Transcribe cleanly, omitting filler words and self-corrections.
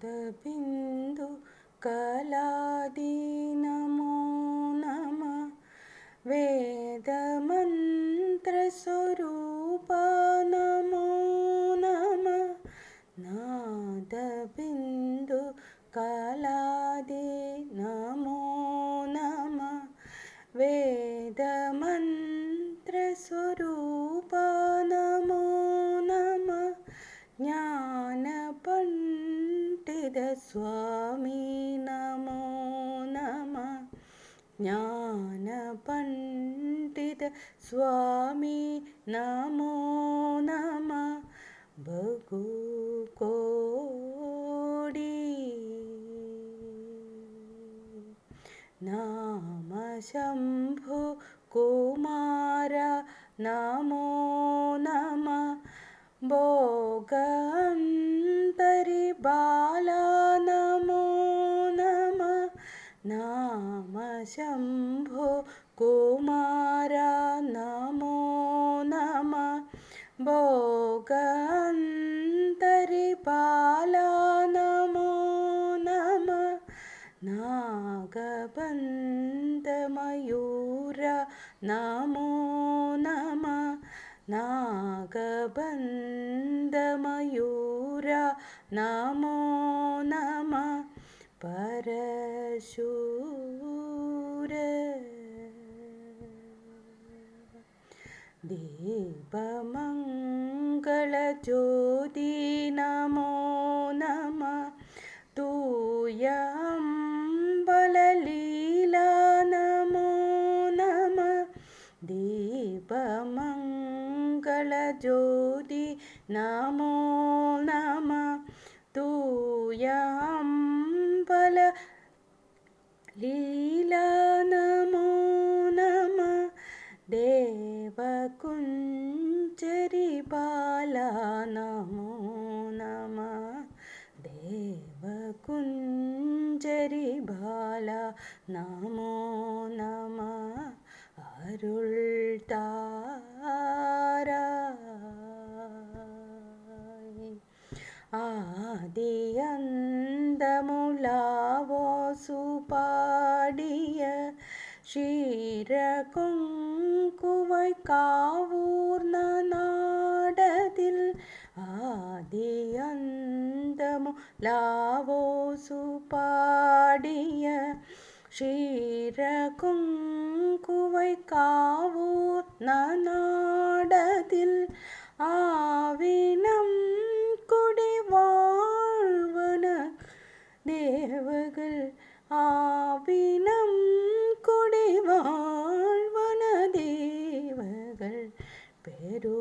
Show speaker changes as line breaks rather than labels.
നാദബിന്ദു കലാദി നമോ നമ വേദമന്ത്രസ്വരൂപ നമോ നമ നാദബിന്ദു കലാദി നമോ നമ വേദമന്ത്രസ്വരൂപ നമോ നമ ജ്ഞാനപണ്ഡിത സ്വാമി നമോ നമ ജ്ഞാനപണ്ഡിത സ്വാമി നമോ നമ ബഹുകോടി നാമ ശംഭു കുമാര നമോ നമ ഭോഗാന്തരിബാല നമോ നമ നാമ ശംഭോ കുമാര നമോ നമ ഭോഗാന്തരിബാല നമോ നമ നാഗബന്ധമയൂര നമോ നമ നാഗബന്ധമയൂര നമോ നമ പരശൂര ദീപമംഗളജ്യോതി നമോ നമ തൂയമ്പലലീല നമോ നമ ദീപമംഗളജ്യോതി നമോ നമ തൂയമ്പലലീല നമോ നമ ദേവകുഞ്ചരിബാല നമോ നമ ദേവകുഞ്ചരിബാല നമോ നമ അരുൾ താരായി ആദിയന്തമുലാവോ സുപാടിയ ക്ഷീരകൊങ്കുവൈ കാവൂർന്ന നാടതിൽ ആദിയന്തമുലാവോ സുപാടിയ ക്ഷീരകൊങ്കുവൈ കാവൂർന്ന നാടതിൽ ആവിനം കുടിവാഴ്വന ദേവകൾ ആവിനം കുടിവാഴ്വന ദേവകൾ പെരുമാളേ